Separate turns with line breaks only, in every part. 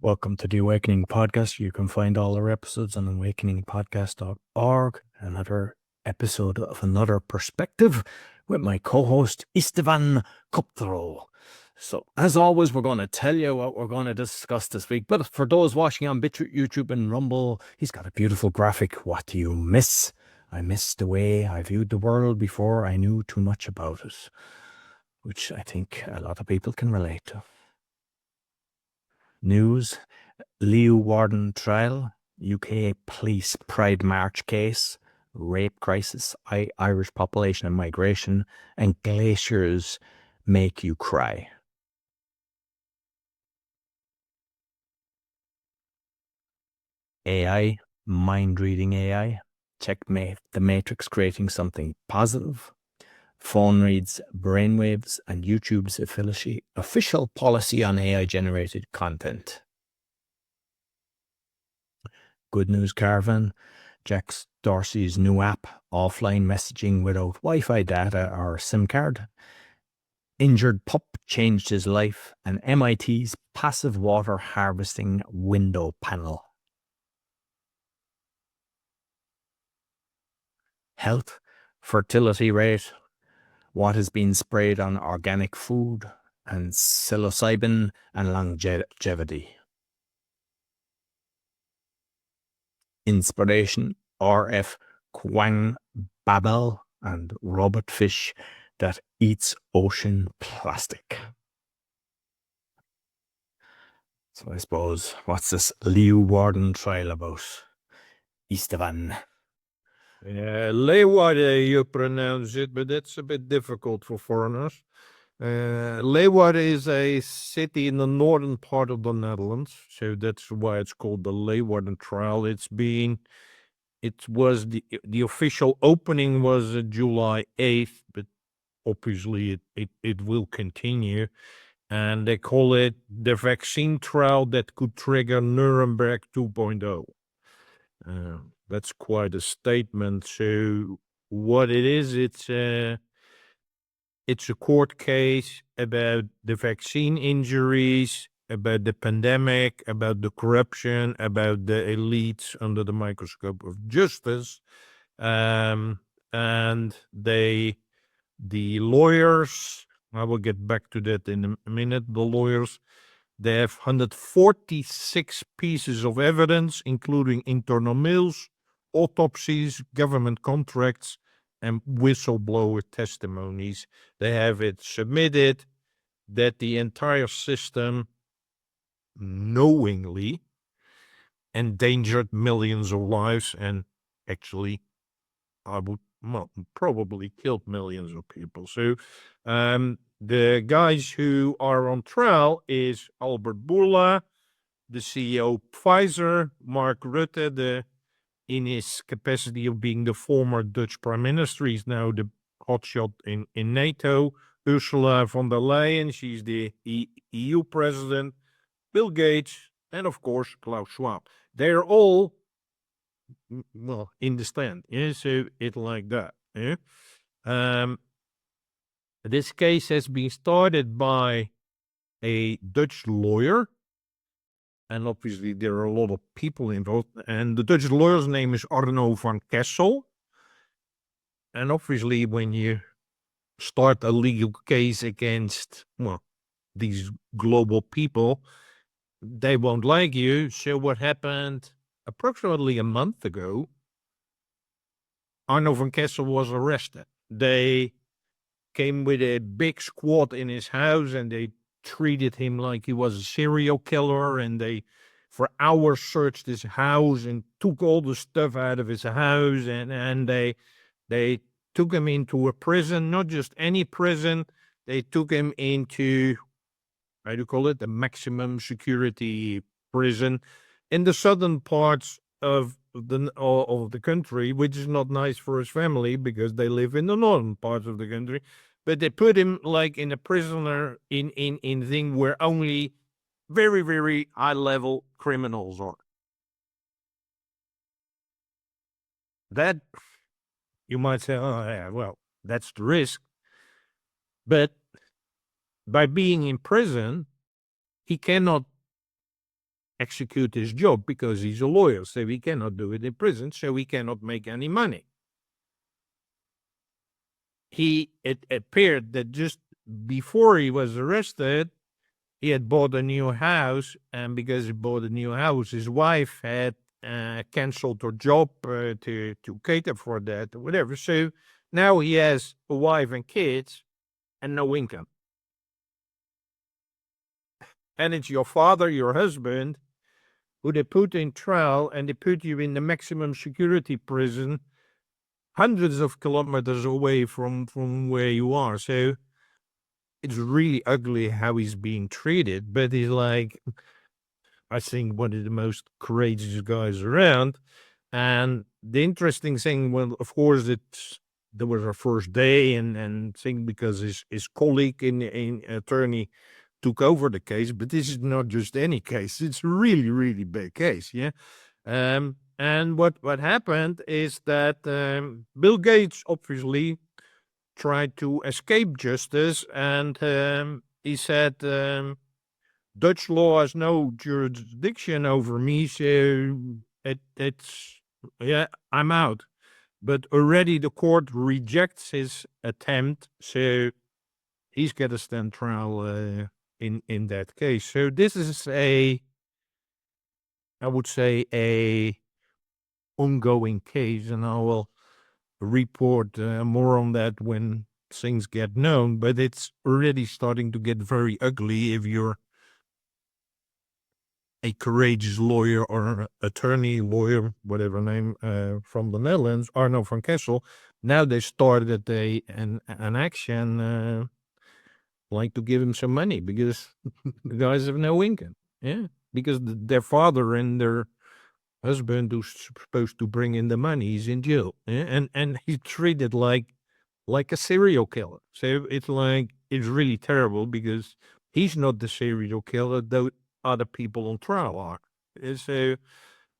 Welcome to the Awakening Podcast. You can find all our episodes on awakeningpodcast.org. Another episode of Another Perspective with my co-host Istvan Koptero. So, as always, we're going to tell you what we're going to discuss this week. But for those watching on Bitchat, YouTube, and Rumble, he's got a beautiful graphic. What do you miss? I miss the way I viewed the world before I knew too much about it, which I think a lot of people can relate to. News: Leeuwarden Trial, UK police Pride March case, rape crisis, Irish population and migration, and glaciers make you cry. AI, mind-reading AI, checkmate the Matrix creating something positive. Phone reads brainwaves, and YouTube's official policy on AI-generated content. Good News Caravan, Jack's Dorsey's new app, offline messaging without Wi-Fi data or SIM card. Injured pup changed his life, and MIT's passive water harvesting window panel. Health, fertility rate, what has been sprayed on organic food, and psilocybin and longevity. Inspiration, RF Quang Babel and robot fish that eats ocean plastic. So I suppose, what's this Leeuwarden Trial about, Istvan?
Leeuwarden, you pronounce it, but that's a bit difficult for foreigners. Leeuwarden is a city in the northern part of the Netherlands, so that's why it's called the Leeuwarden Trial. It was the official opening was July 8th, but obviously it will continue. And they call it the vaccine trial that could trigger Nuremberg 2.0. That's quite a statement. So what it is, it's a court case about the vaccine injuries, about the pandemic, about the corruption, about the elites under the microscope of justice. And the lawyers, I will get back to that in a minute, the lawyers, they have 146 pieces of evidence, including internal mails, autopsies, government contracts, and whistleblower testimonies. They have it submitted that the entire system knowingly endangered millions of lives and actually, probably killed millions of people. So the guys who are on trial is Albert Bourla, the CEO of Pfizer, Mark Rutte, in his capacity of being the former Dutch prime minister, he's now the hotshot in NATO. Ursula von der Leyen, she's the EU president. Bill Gates, and of course Klaus Schwab. They're all, well, in the stand. Yeah, so it like that. Yeah. This case has been started by a Dutch lawyer, and obviously there are a lot of people involved. And the Dutch lawyer's name is Arnold van Kessel. And obviously, when you start a legal case against, well, these global people, they won't like you. So what happened approximately a month ago, Arno van Kessel was arrested. They came with a big squad in his house and they treated him like he was a serial killer, and they for hours searched his house and took all the stuff out of his house, and they took him into a prison, not just any prison. They took him into, how do you call it, the maximum security prison in the southern parts of the country, which is not nice for his family because they live in the northern parts of the country. But they put him like in a prisoner in thing where only very, very high level criminals are. That, you might say, oh yeah, well, that's the risk. But by being in prison, he cannot execute his job because he's a lawyer, so he cannot do it in prison, so he cannot make any money. It appeared that just before he was arrested, he had bought a new house, and because he bought a new house, his wife had canceled her job to cater for that or whatever. So now he has a wife and kids and no income. And it's your father, your husband, who they put in trial, and they put you in the maximum security prison hundreds of kilometers away from where you are. So it's really ugly how he's being treated, but he's like, I think, one of the most courageous guys around. And the interesting thing, well, of course, there was a first day and thing because his colleague in attorney took over the case, but this is not just any case. It's a really, really big case, yeah. And what happened is that Bill Gates obviously tried to escape justice, and he said, Dutch law has no jurisdiction over me, so it's, yeah, I'm out. But already the court rejects his attempt, so he's got to stand trial in that case. So this is I would say, a ongoing case, and I will report more on that when things get known. But it's already starting to get very ugly if you're a courageous lawyer or attorney, lawyer, whatever name, from the Netherlands, Arnold van Kessel. Now they started an action like to give him some money because the guys have no income. Yeah, because their father and their husband who's supposed to bring in the money, he's in jail. Yeah? And he's treated like a serial killer. So it's really terrible because he's not the serial killer, though other people on trial are. So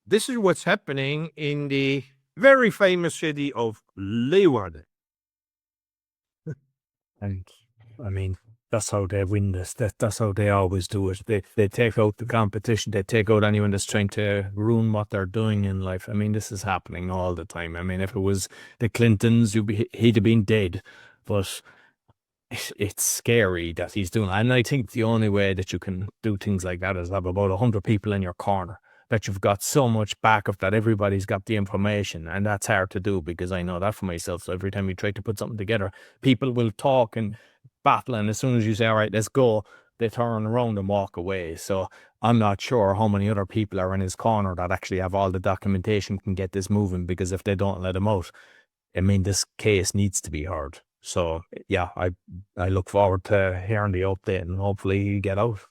this is what's happening in the very famous city of Leeuwarden.
And I mean, that's how they win this. That's how they always do it. They take out the competition. They take out anyone that's trying to ruin what they're doing in life. I mean, this is happening all the time. I mean, if it was the Clintons, he'd have been dead. But it's scary that he's doing it. And I think the only way that you can do things like that is have about 100 people in your corner, that you've got so much backup that everybody's got the information. And that's hard to do because I know that for myself. So every time you try to put something together, people will talk and battle. And as soon as you say, all right, let's go, they turn around and walk away. So I'm not sure how many other people are in his corner that actually have all the documentation, can get this moving, because if they don't let him out, I mean, this case needs to be heard. So yeah, I look forward to hearing the update, and hopefully he get out.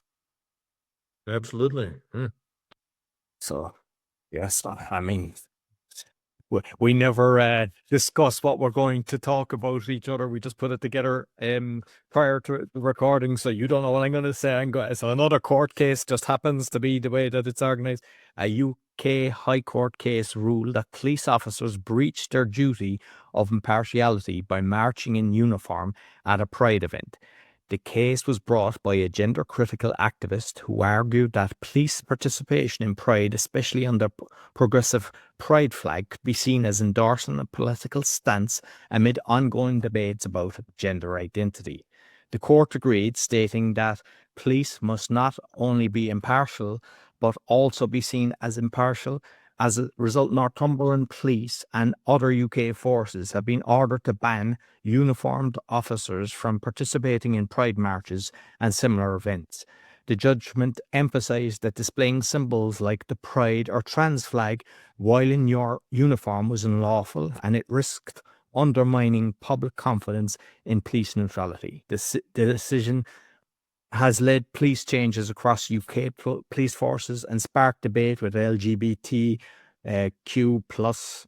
Absolutely.
So yes, I mean, we never discuss what we're going to talk about each other. We just put it together prior to the recording, so you don't know what I'm going to say. So another court case just happens to be the way that it's organized. A UK High Court case ruled that police officers breached their duty of impartiality by marching in uniform at a pride event. The case was brought by a gender-critical activist who argued that police participation in Pride, especially under progressive Pride flag, could be seen as endorsing a political stance amid ongoing debates about gender identity. The court agreed, stating that police must not only be impartial, but also be seen as impartial. As a result, Northumberland Police and other UK forces have been ordered to ban uniformed officers from participating in Pride marches and similar events. The judgment emphasised that displaying symbols like the Pride or trans flag while in your uniform was unlawful, and it risked undermining public confidence in police neutrality. The decision has led police changes across UK police forces and sparked debate with LGBTQ plus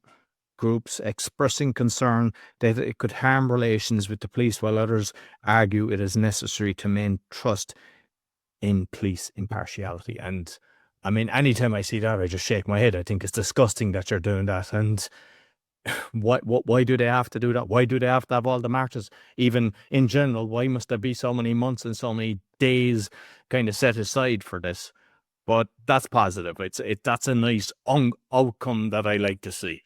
groups expressing concern that it could harm relations with the police, while others argue it is necessary to maintain trust in police impartiality. And I mean, anytime I see that, I just shake my head. I think it's disgusting that you're doing that. And why do they have to do that? Why do they have to have all the marches? Even in general, why must there be so many months and so many days kind of set aside for this? But that's positive. That's a nice outcome that I like to see.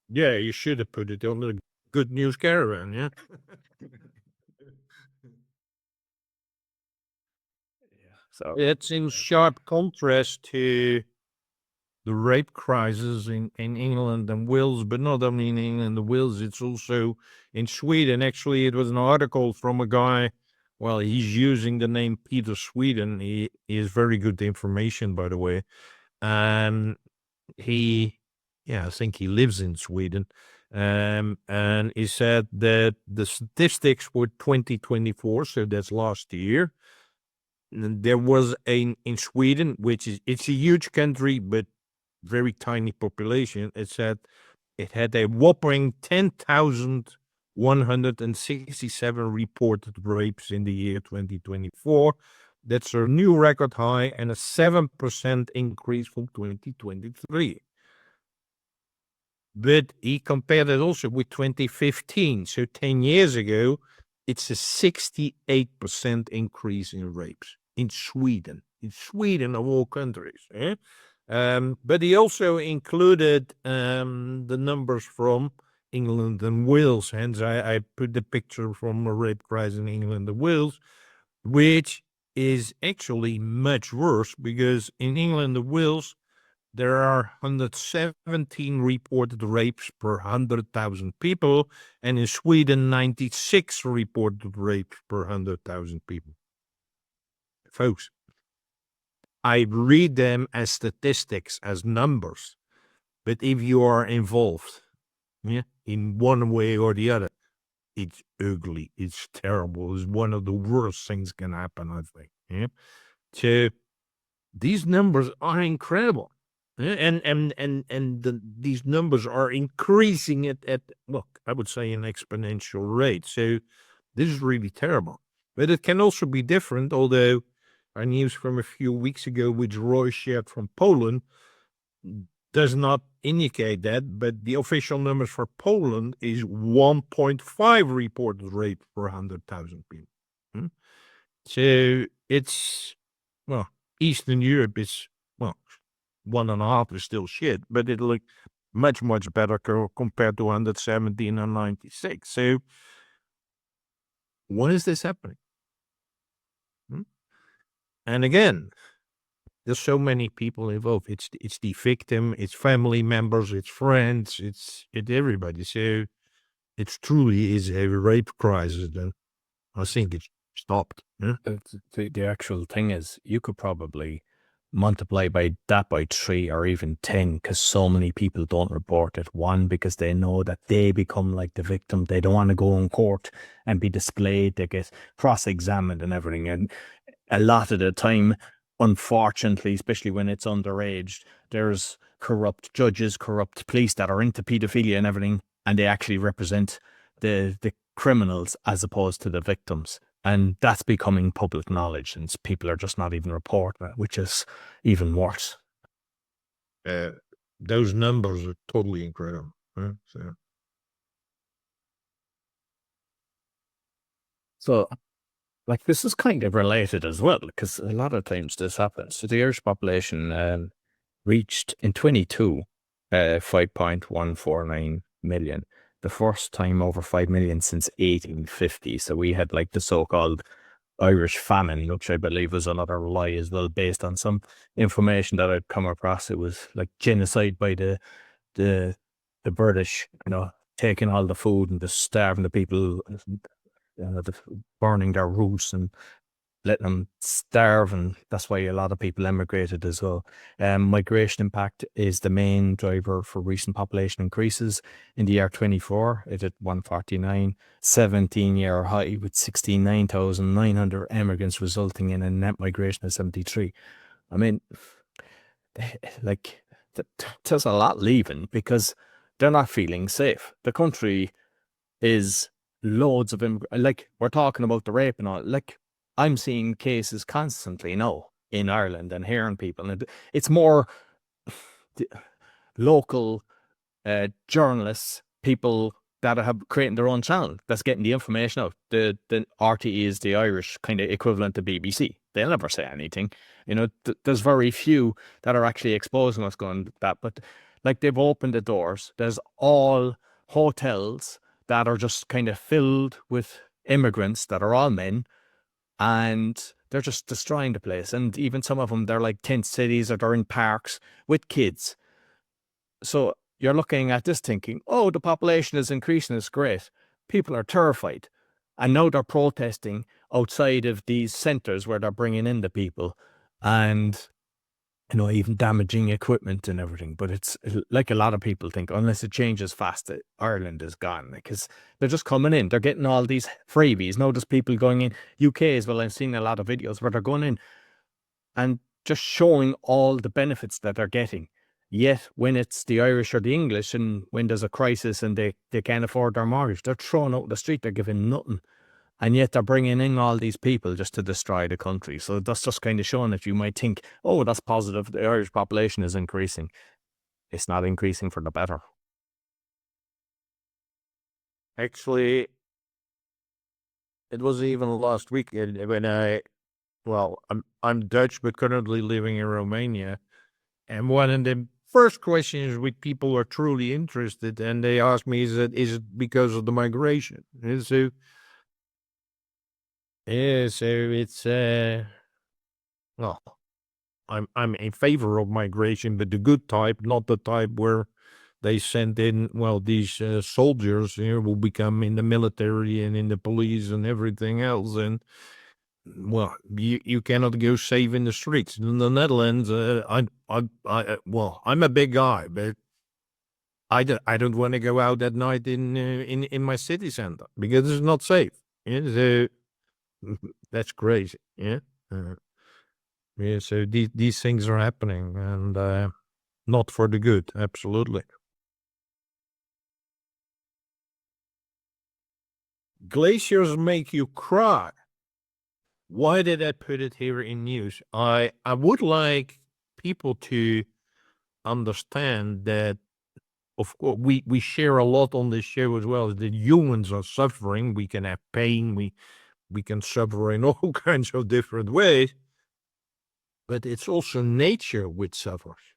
Yeah, you should have put it on the good news caravan, yeah?
So
It's in sharp contrast to the rape crisis in England and Wales, but not only in England and Wales, it's also in Sweden. Actually, it was an article from a guy, well, he's using the name Peter Sweden. He is very good information, by the way. And I think he lives in Sweden. And he said that the statistics for 2024, so that's last year, there was in Sweden, it's a huge country, but very tiny population. It said it had a whopping 10,167 reported rapes in the year 2024. That's a new record high and a 7% increase from 2023. But he compared it also with 2015. So 10 years ago, it's a 68% increase in rapes in Sweden. In Sweden, of all countries. But he also included the numbers from England and Wales. Hence, I put the picture from a rape crisis in England and Wales, which is actually much worse because in England and Wales, there are 117 reported rapes per 100,000 people, and in Sweden, 96 reported rapes per 100,000 people. Folks, I read them as statistics, as numbers, but if you are involved in one way or the other, it's ugly, it's terrible, it's one of the worst things can happen, I think. Yeah? So these numbers are incredible. These numbers are increasing at look, I would say an exponential rate. So this is really terrible. But it can also be different, although our news from a few weeks ago, which Roy shared from Poland, does not indicate that, but the official numbers for Poland is 1.5 reported rape per 100,000 people. So it's, well, Eastern Europe is, well, 1.5 is still shit, but it looked much, much better compared to 117 and 96. So why is this happening? And again, there's so many people involved. It's the victim, it's family members, it's friends, it's everybody. So it truly is a rape crisis. And I think it's stopped.
the actual thing is, you could probably multiply that by 3 or even 10, because so many people don't report it. One, because they know that they become like the victim. They don't want to go in court and be displayed. They get cross-examined and everything. And a lot of the time, unfortunately, especially when it's underage, there's corrupt judges, corrupt police that are into pedophilia and everything, and they actually represent the criminals as opposed to the victims. And that's becoming public knowledge, and people are just not even reporting it, which is even worse.
Those numbers are totally incredible.
So, like, this is kind of related as well, because a lot of times this happens. So the Irish population reached in 22 5.149 million. The first time over 5 million since 1850. So we had like the so-called Irish famine, which I believe was another lie as well, based on some information that I'd come across. It was like genocide by the British, taking all the food and just starving the people, burning their roofs and letting them starve, and that's why a lot of people emigrated as well. Migration impact is the main driver for recent population increases. In the year 24, it hit 149, 17-year high with 69,900 immigrants, resulting in a net migration of 73. I mean, like, there's a lot leaving because they're not feeling safe. The country is loads of like, we're talking about the rape and all. Like, I'm seeing cases constantly now in Ireland and hearing people, and it's more local journalists, people that have creating their own channel that's getting the information out. The RTE is the Irish kind of equivalent to BBC. they'll never say anything. There's very few that are actually exposing what's going on that. But like, they've opened the doors. There's all hotels that are just kind of filled with immigrants that are all men, and they're just destroying the place. And even some of them, they're like tent cities, or they're in parks with kids. So you're looking at this thinking, oh, the population is increasing, it's great. People are terrified. And now they're protesting outside of these centres where they're bringing in the people, and even damaging equipment and everything. But it's like, a lot of people think, unless it changes fast, Ireland is gone, because they're just coming in. They're getting all these freebies. Now there's people going in. UK as well, I've seen a lot of videos where they're going in and just showing all the benefits that they're getting. Yet when it's the Irish or the English, and when there's a crisis and they can't afford their mortgage, they're thrown out in the street. They're giving nothing. And yet they're bringing in all these people just to destroy the country. So that's just kind of showing that you might think, oh, that's positive. The Irish population is increasing. It's not increasing for the better.
Actually, it was even last week when I'm Dutch, but currently living in Romania. And one of the first questions with people who are truly interested, and they ask me, is it because of the migration? And so, yeah, so it's, well, I'm in favor of migration, but the good type, not the type where they send in, these soldiers here will become in the military and in the police and everything else. And, you cannot go save in the streets. In the Netherlands, I'm a big guy, but I don't want to go out at night in my city center because it's not safe. Yeah, so that's crazy. Yeah. Yeah, so these things are happening, and not for the good, absolutely. Glaciers make you cry. Why did I put it here in news? I would like people to understand that, of course, we share a lot on this show as well, that humans are suffering. We can have pain. We can suffer in all kinds of different ways. But it's also nature which suffers.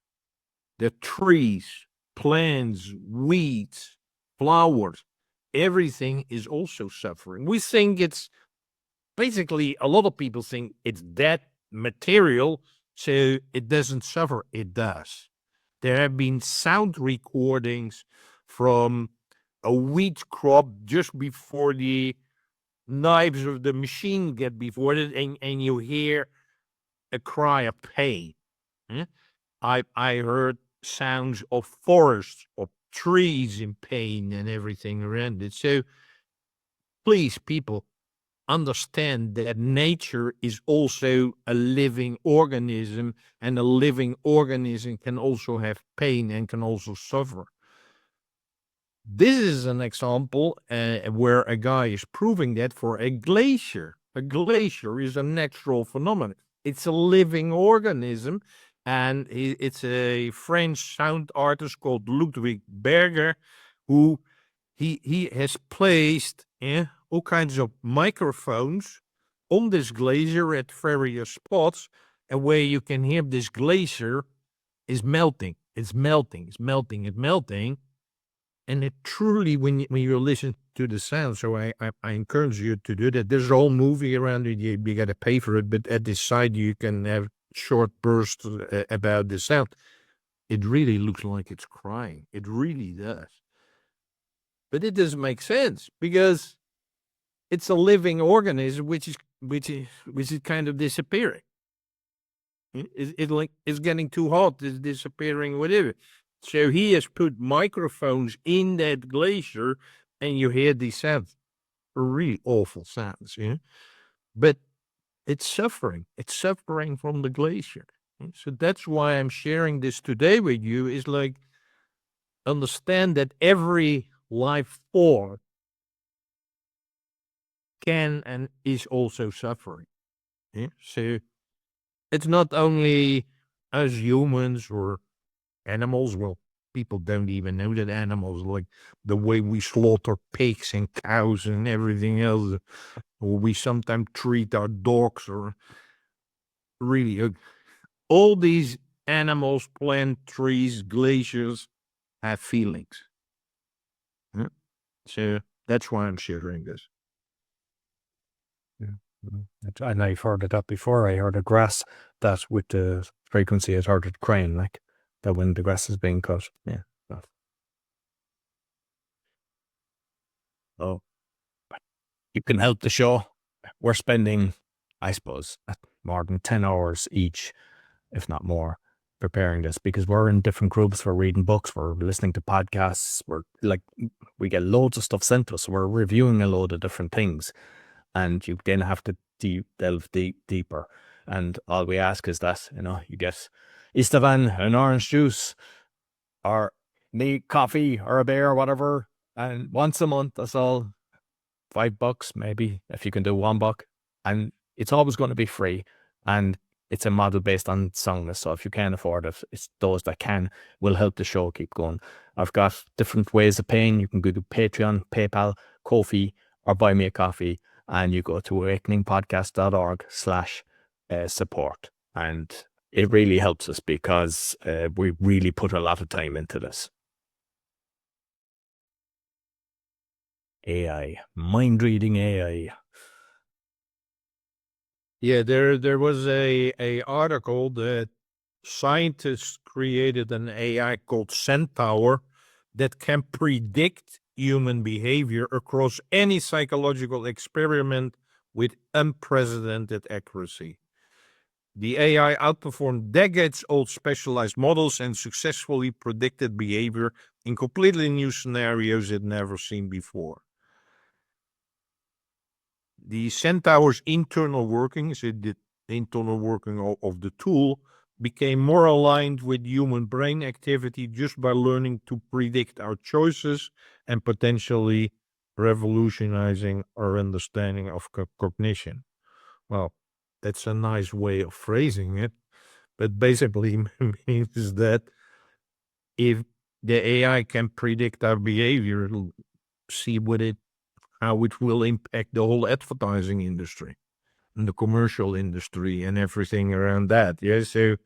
The trees, plants, weeds, flowers, everything is also suffering. We think it's basically, a lot of people think it's that material, so it doesn't suffer. It does. There have been sound recordings from a wheat crop just before the knives of the machine get before it, and you hear a cry of pain. Hmm? I heard sounds of forests, of trees in pain and everything around it. So please, people, understand that nature is also a living organism, and a living organism can also have pain and can also suffer. This is an example where a guy is proving that for a glacier. A glacier is a natural phenomenon. It's a living organism, and it's a French sound artist called Ludwig Berger, who he has placed all kinds of microphones on this glacier at various spots, and where you can hear this glacier is melting. It's melting. It's melting. It's melting. And it truly, when you listen to the sound, so I encourage you to do that. There's a whole movie around it. You got to pay for it, but at the side you can have short bursts about the sound. It really looks like it's crying. It really does. But it doesn't make sense because it's a living organism which is kind of disappearing. It's getting too hot. It's disappearing, whatever. So he has put microphones in that glacier, and you hear these sounds, really awful sounds. Yeah, but it's suffering. It's suffering from the glacier. So that's why I'm sharing this today with you. Is like, understand that every life form can and is also suffering. Yeah? So it's not only us humans or animals. Well, people don't even know that animals, like the way we slaughter pigs and cows and everything else, or we sometimes treat our dogs, or really, all these animals, plant, trees, glaciers have feelings. Yeah. So that's why I'm sharing this.
And I've heard of that before. I heard of grass that with the frequency it heard it crying, like that when the grass is being cut. Yeah. Oh, you can help the show. We're spending, I suppose, more than 10 hours each, if not more, preparing this because we're in different groups. We're reading books, we're listening to podcasts, we get loads of stuff sent to us. We're reviewing a load of different things, and you then have to delve deeper. And all we ask is that, you get Istvan, an orange juice, or me coffee or a beer or whatever, and once a month, that's all. $5 maybe if you can do $1, and it's always going to be free, and it's a model based on soundness. So if you can't afford it, it's those that can will help the show keep going. I've got different ways of paying. You can go to Patreon, PayPal, Ko-fi, or buy me a coffee, and you go to awakeningpodcast.org/support, and it really helps us because we really put a lot of time into this. AI, mind-reading AI.
Yeah, there was a article that scientists created an AI called Centaur that can predict human behavior across any psychological experiment with unprecedented accuracy. The AI outperformed decades-old specialized models and successfully predicted behavior in completely new scenarios it never seen before. The Centaur's internal workings, the internal working of the tool, became more aligned with human brain activity just by learning to predict our choices and potentially revolutionizing our understanding of cognition. Well, that's a nice way of phrasing it, but basically means that if the AI can predict our behavior, it'll see how it will impact the whole advertising industry and the commercial industry and everything around that. Yeah, so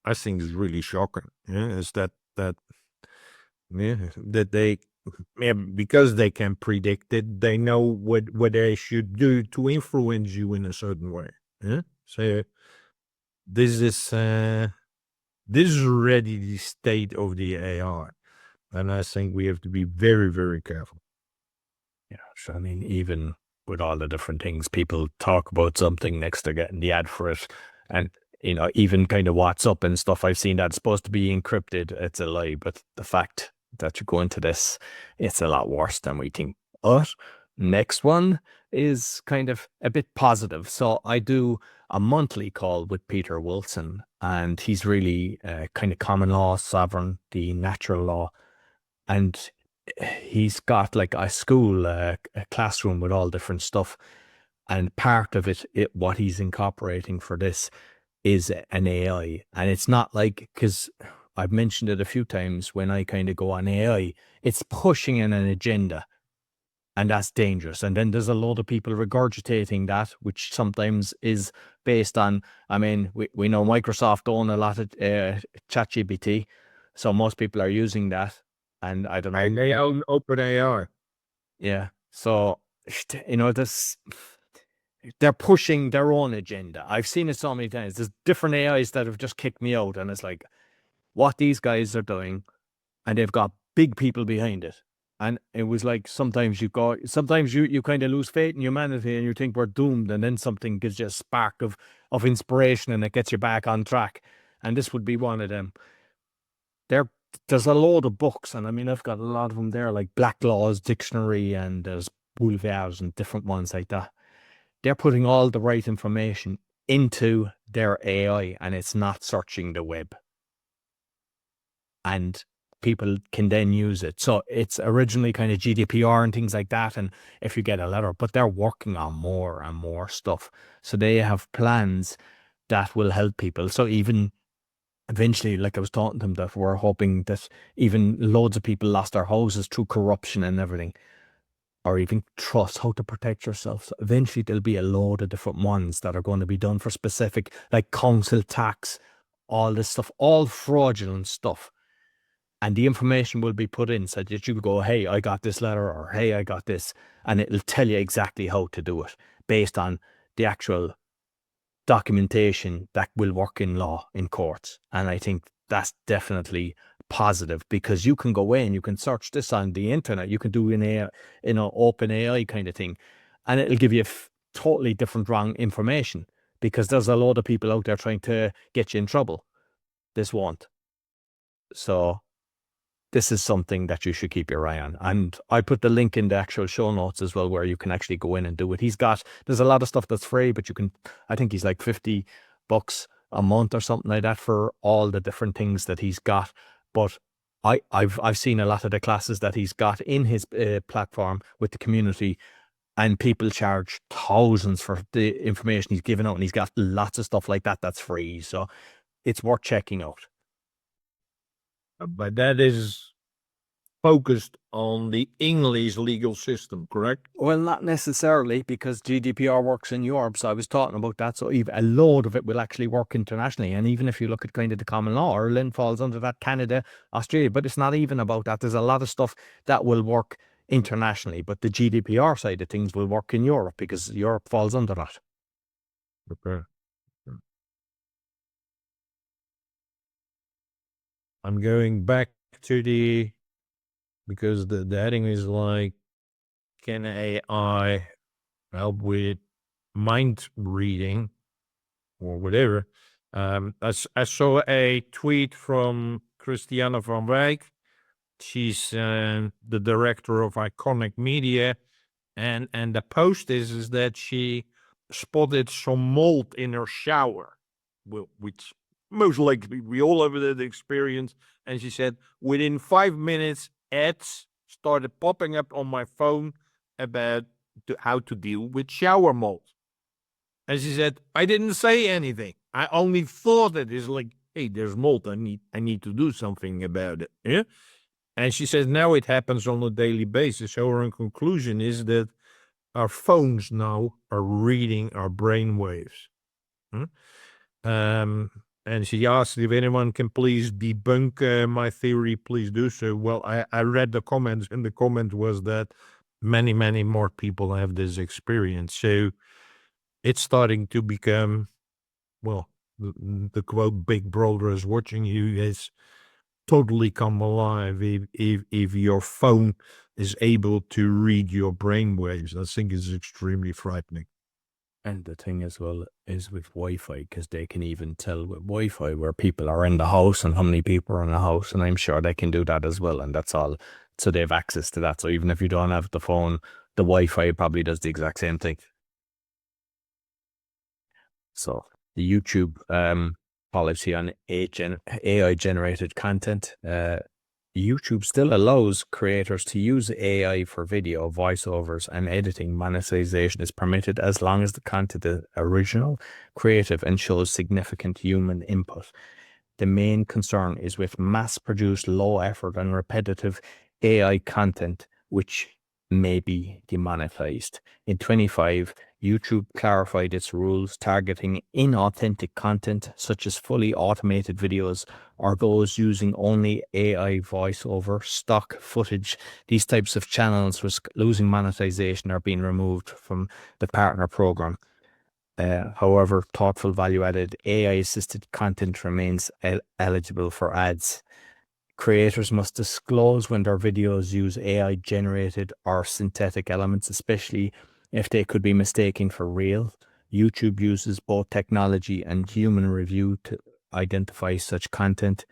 I think it's really shocking. Yeah, is that they because they can predict it, they know what they should do to influence you in a certain way. Yeah, so this is already the state of the AI, and I think we have to be very, very careful.
Yeah, so I mean, even with all the different things, people talk about something next to getting the ad for it, and even kind of WhatsApp and stuff. I've seen that's supposed to be encrypted. It's a lie, but the fact that you go into this, it's a lot worse than we think. But next one is kind of a bit positive. So I do a monthly call with Peter Wilson, and he's really kind of common law, sovereignty, natural law, and he's got like a school, a classroom with all different stuff. And part of it, what he's incorporating for this is an AI. And it's not like, because I've mentioned it a few times when I kind of go on AI, it's pushing in an agenda. And that's dangerous. And then there's a lot of people regurgitating that, which sometimes is based on, I mean, we know Microsoft own a lot of ChatGPT. So most people are using that. And I don't know.
And they own OpenAI.
Yeah. So, this, they're pushing their own agenda. I've seen it so many times. There's different AIs that have just kicked me out. And it's like, what these guys are doing, and they've got big people behind it. And it was like sometimes you kind of lose faith in humanity and you think we're doomed, and then something gives you a spark of inspiration and it gets you back on track. And this would be one of them. There's a load of books, and I mean, I've got a lot of them there, like Black Laws Dictionary, and there's Boulevards and different ones like that. They're putting all the right information into their AI, and it's not searching the web. And people can then use it. So it's originally kind of GDPR and things like that. And if you get a letter, but they're working on more and more stuff. So they have plans that will help people. So even eventually, like I was talking to them, that we're hoping that even loads of people lost their houses through corruption and everything. or even trust, how to protect yourself. So eventually there'll be a load of different ones that are going to be done for specific, like council tax, all this stuff, all fraudulent stuff. And the information will be put in so that you go, hey, I got this letter, or hey, I got this. And it'll tell you exactly how to do it based on the actual documentation that will work in law in courts. And I think that's definitely positive, because you can go in, you can search this on the internet, you can do an AI, open AI kind of thing, and it'll give you totally different wrong information, because there's a lot of people out there trying to get you in trouble. This won't. So this is something that you should keep your eye on. And I put the link in the actual show notes as well, where you can actually go in and do it. There's a lot of stuff that's free, but I think he's like $50 a month or something like that for all the different things that he's got. But I've seen a lot of the classes that he's got in his platform with the community, and people charge thousands for the information he's giving out, and he's got lots of stuff like that that's free. So it's worth checking out.
But that is focused on the English legal system, correct?
Well, not necessarily, because GDPR works in Europe. So I was talking about that. So even a load of it will actually work internationally. And even if you look at kind of the common law, Ireland falls under that, Canada, Australia, but it's not even about that. There's a lot of stuff that will work internationally, but the GDPR side of things will work in Europe, because Europe falls under that.
Okay. I'm going back to because the heading is like, can AI help with mind reading or whatever? I saw a tweet from Christiana van Wijk. She's the director of Iconic Media, and the post is that she spotted some mold in her shower, which most likely we all have that experience. And she said, within 5 minutes, ads started popping up on my phone about how to deal with shower mold. And she said, I didn't say anything. I only thought it is like, hey, there's mold. I need to do something about it. Yeah. And she says now it happens on a daily basis. So her conclusion is that our phones now are reading our brain waves. And she asked if anyone can please debunk my theory, please do so. Well, I read the comments, and the comment was that many, many more people have this experience. So it's starting to become, well, the quote, Big Brother is watching you is totally come alive if your phone is able to read your brain waves. I think it's extremely frightening.
And the thing as well is with Wi-Fi, because they can even tell with Wi-Fi where people are in the house and how many people are in the house, and I'm sure they can do that as well, and that's all. So they have access to that. So even if you don't have the phone, the Wi-Fi probably does the exact same thing. So the YouTube policy on AI generated content, YouTube still allows creators to use AI for video, voiceovers, and editing. Monetization is permitted as long as the content is original, creative, and shows significant human input. The main concern is with mass-produced, low-effort, and repetitive AI content, which may be demonetized. In 2025, YouTube clarified its rules, targeting inauthentic content such as fully automated videos or those using only AI voiceover, stock footage. These types of channels risk losing monetization or being removed from the partner program. However, thoughtful value-added AI-assisted content remains eligible for ads. Creators must disclose when their videos use AI-generated or synthetic elements, especially if they could be mistaken for real. YouTube uses both technology and human review to identify such content.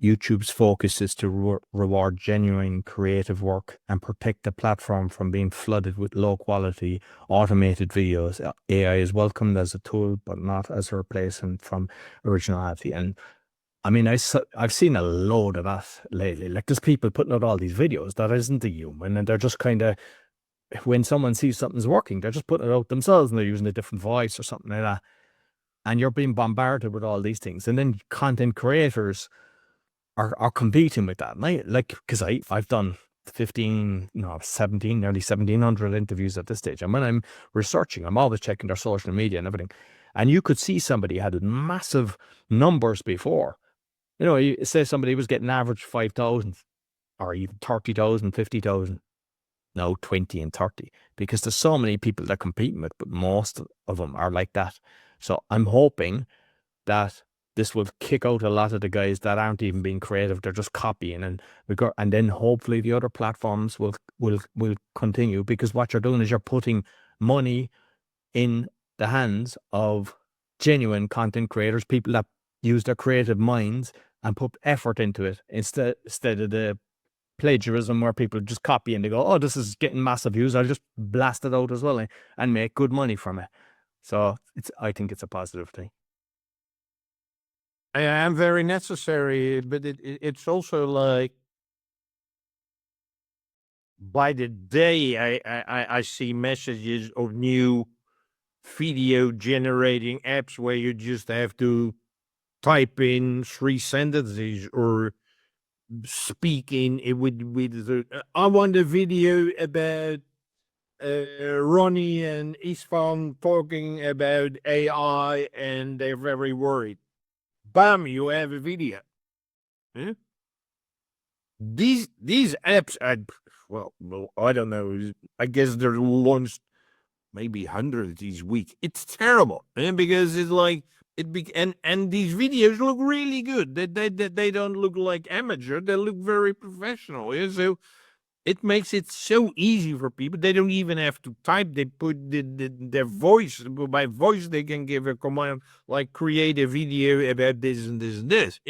YouTube's focus is to reward genuine creative work and protect the platform from being flooded with low-quality automated videos. AI is welcomed as a tool, but not as a replacement from originality. And I mean, I've seen a load of that lately. Like, there's people putting out all these videos that isn't a human, and they're just kind of, when someone sees something's working, they're just putting it out themselves, and they're using a different voice or something like that. And you're being bombarded with all these things. And then content creators are competing with that. And because I've done 17, nearly 1,700 interviews at this stage. And when I'm researching, I'm always checking their social media and everything. And you could see somebody had massive numbers before. You say somebody was getting average 5,000 or even 30,000, 50,000. No, 20 and 30, because there's so many people they're competing with, but most of them are like that. So I'm hoping that this will kick out a lot of the guys that aren't even being creative. They're just copying, and then hopefully the other platforms will continue, because what you're doing is you're putting money in the hands of genuine content creators, people that use their creative minds and put effort into it, instead of the plagiarism where people just copy and they go, oh, this is getting massive views, I'll just blast it out as well and make good money from it. So I think it's a positive thing.
I am very necessary, but it's also like, by the day I see messages of new video generating apps where you just have to type in 3 sentences or speak in it with I want a video about Ronnie and Istvan talking about AI and they're very worried. Bam, you have a video. Yeah? These apps, I don't know. I guess they're launched maybe hundreds each week. It's terrible, because it's like and these videos look really good. They don't look like amateur. They look very professional. Yeah? So it makes it so easy for people. They don't even have to type. They put their voice. By voice, they can give a command like create a video about this and this and this.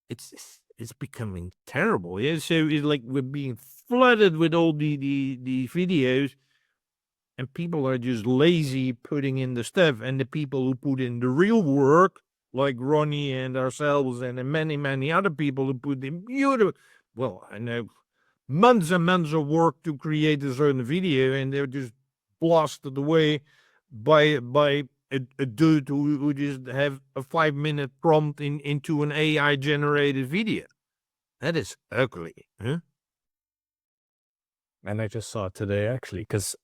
It's becoming terrible. Yeah. So it's like we're being flooded with all the videos. And people are just lazy putting in the stuff. And the people who put in the real work, like Ronnie and ourselves and many, many other people who put in beautiful, I know months and months of work to create a certain video, and they're just blasted away by a dude who just have a 5-minute prompt into an AI generated video. That is ugly, huh?
And I just saw it today, actually, because,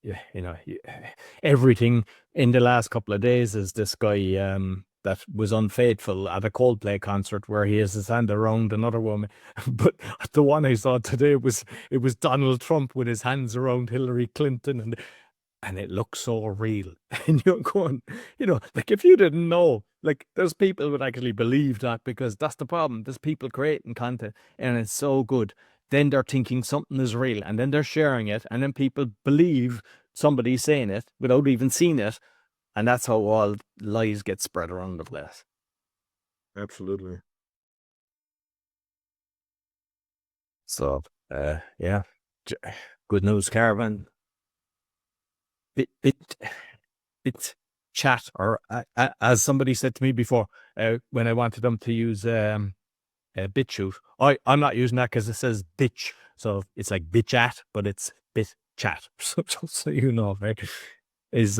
everything in the last couple of days is this guy that was unfaithful at a Coldplay concert where he has his hand around another woman. But the one I saw today it was Donald Trump with his hands around Hillary Clinton, and it looks so real. And you're going, like, if you didn't know, like, there's people who would actually believe that, because that's the problem. There's people creating content and it's so good. Then they're thinking something is real, and then they're sharing it, and then people believe somebody's saying it without even seeing it. And that's how all lies get spread around the place.
Absolutely.
So, yeah, good news, Caravan. Bitchat, or as somebody said to me before, when I wanted them to use BitChute. I'm not using that because it says bitch, so it's like Bitchat, but it's Bitchat. So you know, right? Is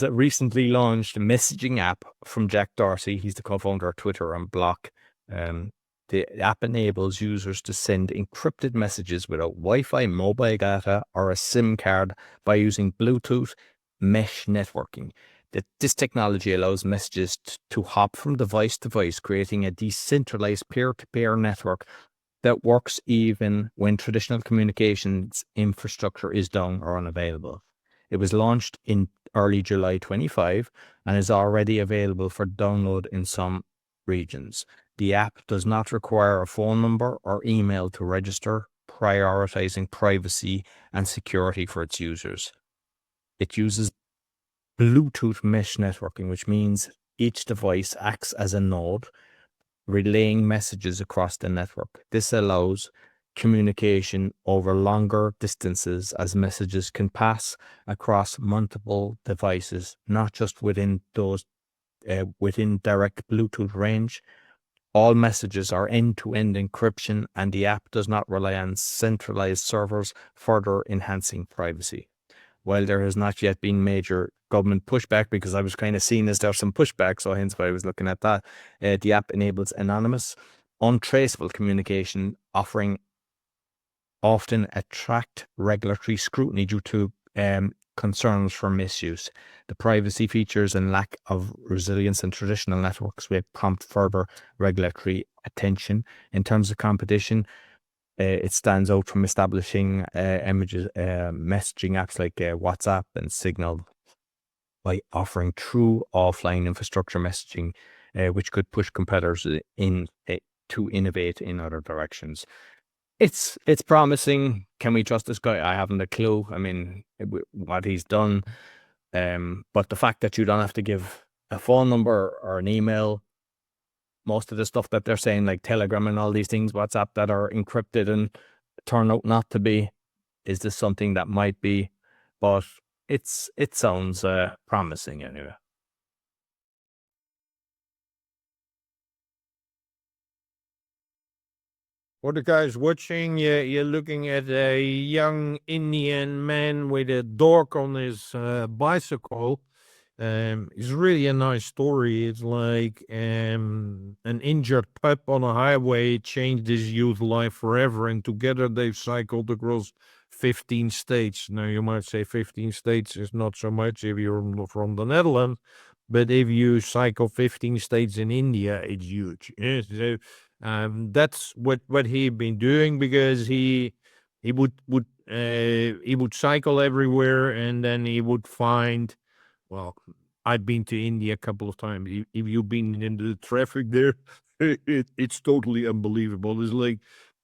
a recently launched messaging app from Jack Dorsey. He's the co-founder of Twitter and Block. The app enables users to send encrypted messages without Wi-Fi, mobile data, or a SIM card by using Bluetooth mesh networking. This technology allows messages to hop from device to device, creating a decentralized peer-to-peer network that works even when traditional communications infrastructure is down or unavailable. It was launched in early July 25 and is already available for download in some regions. The app does not require a phone number or email to register, prioritizing privacy and security for its users. It uses Bluetooth mesh networking, which means each device acts as a node, relaying messages across the network. This allows communication over longer distances, as messages can pass across multiple devices, not just within those within direct Bluetooth range. All messages are end-to-end encryption, and the app does not rely on centralized servers, further enhancing privacy. While there has not yet been major government pushback, because I was kind of seeing as there's some pushback, so hence why I was looking at that, the app enables anonymous untraceable communication often attract regulatory scrutiny due to concerns for misuse. The privacy features and lack of resilience in traditional networks will prompt further regulatory attention. In terms of competition, it stands out from establishing messaging apps like WhatsApp and Signal by offering true offline infrastructure messaging, which could push competitors to innovate in other directions. It's promising. Can we trust this guy? I haven't a clue. I mean, what he's done. But the fact that you don't have to give a phone number or an email, most of the stuff that they're saying, like Telegram and all these things, WhatsApp, that are encrypted and turn out not to be, is this something that might be? But it sounds promising anyway.
For the guys watching, you're looking at a young Indian man with a dog on his bicycle. It's really a nice story. It's like an injured pup on a highway changed his youth life forever, and together they've cycled across 15 states. Now, you might say 15 states is not so much if you're from the Netherlands, but if you cycle 15 states in India, it's huge. Yeah, so that's what he'd been doing, because he would cycle everywhere, and then he would find, well, I've been to India a couple of times. If you've been in the traffic there, it's totally unbelievable. It's like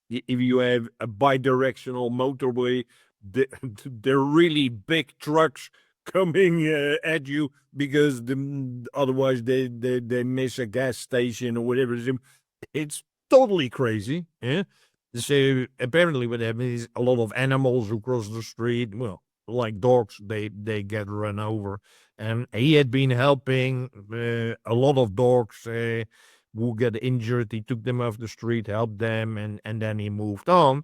if you have a bi-directional motorway, they're really big trucks coming at you, because otherwise they miss a gas station or whatever. It's totally crazy. Yeah. So apparently what happens is a lot of animals who cross the street, well, like dogs, they get run over. And he had been helping a lot of dogs who get injured. He took them off the street, helped them, and then he moved on.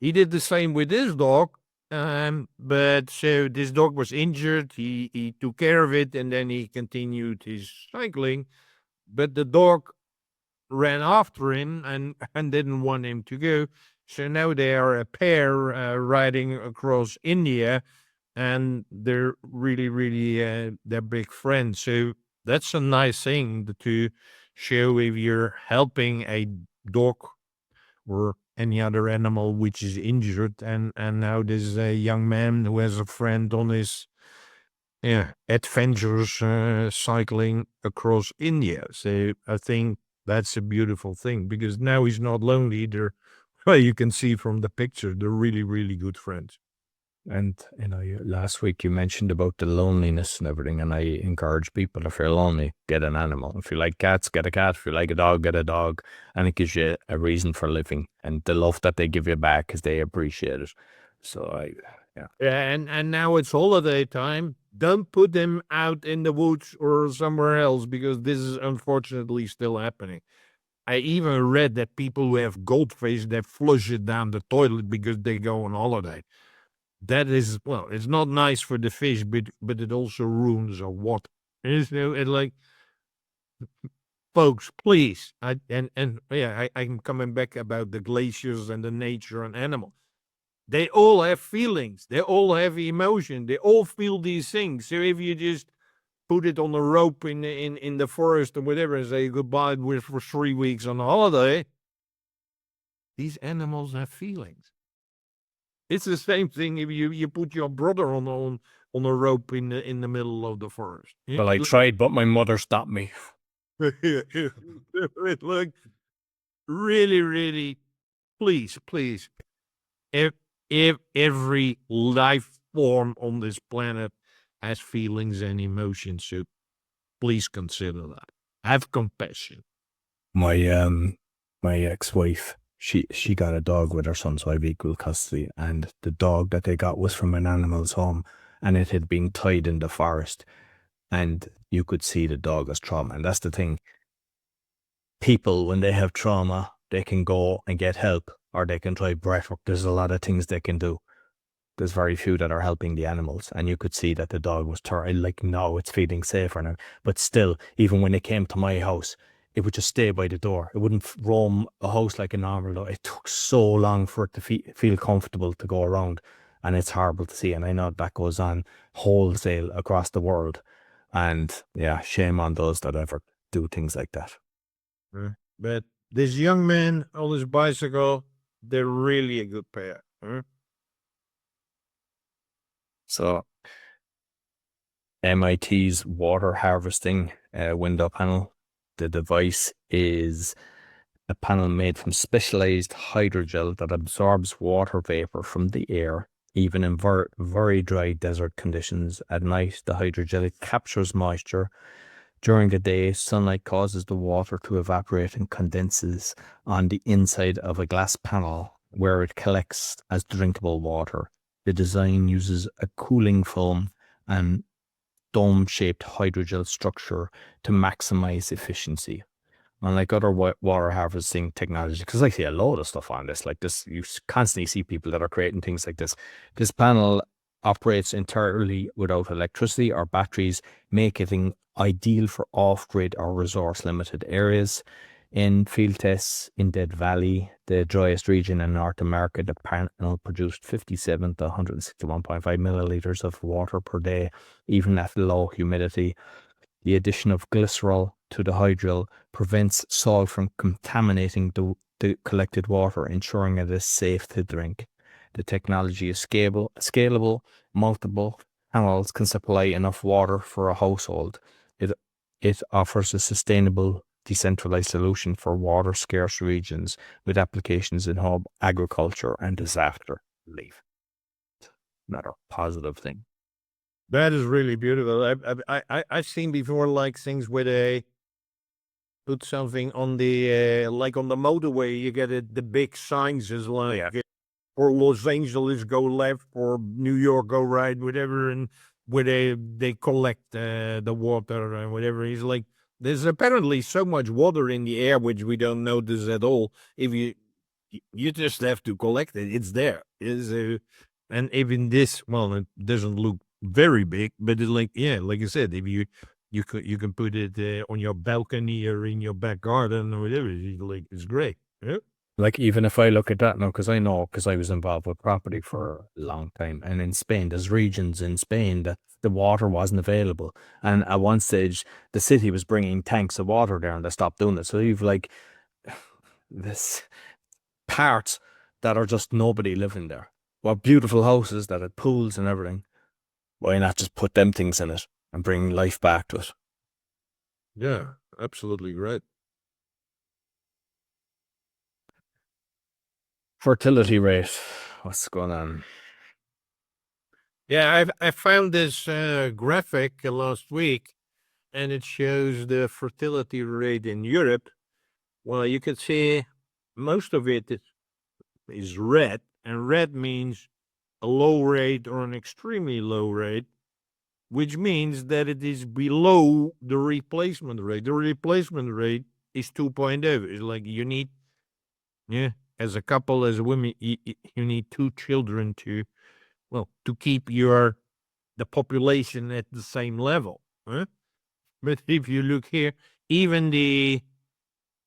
He did the same with his dog. But so this dog was injured. He took care of it, and then he continued his cycling. But the dog ran after him and didn't want him to go. So now they are a pair riding across India, and they're really they're big friends. So that's a nice thing to show if you're helping a dog or any other animal which is injured. And now there's a young man who has a friend on his adventures cycling across India. So I think that's a beautiful thing, because now he's not lonely. They're, well, you can see from the picture, they're really good friends.
And, last week you mentioned about the loneliness and everything, and I encourage people, if you're lonely, get an animal. If you like cats, get a cat. If you like a dog, get a dog. And it gives you a reason for living, and the love that they give you back, because they appreciate it. So
Yeah, and now it's holiday time. Don't put them out in the woods or somewhere else, because this is unfortunately still happening. I even read that people who have goldfish, they flush it down the toilet because they go on holiday. That is, well, it's not nice for the fish, but it also ruins our water. And like, folks, please. I'm coming back about the glaciers and the nature and animal. They all have feelings. They all have emotion. They all feel these things. So if you just put it on a rope in the forest or whatever and say goodbye for 3 weeks on a holiday, these animals have feelings. It's the same thing if you put your brother on a rope in the middle of the forest.
well, I tried, but my mother stopped me.
Look, really, please, if every life form on this planet has feelings and emotions, so please consider that. Have compassion.
My ex-wife, she got a dog with her son, so I have equal custody, and the dog that they got was from an animal's home, and it had been tied in the forest, and you could see the dog as trauma. And that's the thing. People, when they have trauma, they can go and get help, or they can try breathwork. There's a lot of things they can do. There's very few that are helping the animals, and you could see that the dog was like, no, it's feeling safer now. But still, even when it came to my house, it would just stay by the door. It wouldn't roam a house like a normal dog. It took so long for it to feel comfortable to go around. And it's horrible to see. And I know that goes on wholesale across the world. And yeah, shame on those that ever do things like that.
But this young man on his bicycle, they're really a good pair.
So MIT's Water Harvestimng window panel. The device is a panel made from specialized hydrogel that absorbs water vapor from the air, even in very dry desert conditions. At night, the hydrogel captures moisture. During the day, sunlight causes the water to evaporate and condenses on the inside of a glass panel where it collects as drinkable water. The design uses a cooling foam and dome-shaped hydrogel structure to maximize efficiency. Unlike other water harvesting technology, because I see a load of stuff on this, like this, you constantly see people that are creating things like this. This panel operates entirely without electricity or batteries, making it ideal for off-grid or resource-limited areas. In field tests in Dead Valley, the driest region in North America, the panel produced 57 to 161.5 milliliters of water per day, even at low humidity. The addition of glycerol to the hydrogel prevents soil from contaminating the collected water, ensuring it is safe to drink. The technology is scalable. Multiple panels can supply enough water for a household. It offers a sustainable, decentralized solution for water-scarce regions with applications in home agriculture and disaster relief. Another positive thing.
That is really beautiful. I've seen before like things where they put something on the like on the motorway. You get the big signs is like for Los Angeles go left, for New York go right, whatever, and where they collect the water and whatever. He's like, there's apparently so much water in the air which we don't notice at all. If you just have to collect it, it's there. And even this, well, it doesn't look very big, but it's like, yeah, like I said, if you can put it on your balcony or in your back garden or whatever, it's great. Yeah.
Like, even if I look at that now, because I was involved with property for a long time, and in Spain, there's regions in Spain that the water wasn't available. And at one stage, the city was bringing tanks of water there and they stopped doing it. So you've like this parts that are just nobody living there. Well, beautiful houses that had pools and everything. Why not just put them things in it and bring life back to it?
Yeah, absolutely right.
Fertility rate. What's going on?
Yeah, I found this graphic last week, and it shows the fertility rate in Europe. Well, you can see most of it is red, and red means a low rate or an extremely low rate, which means that it is below the replacement rate. The replacement rate is 2.0. It's like you need, as a couple, as a woman, you need 2 children to keep the population at the same level. Huh? But if you look here, even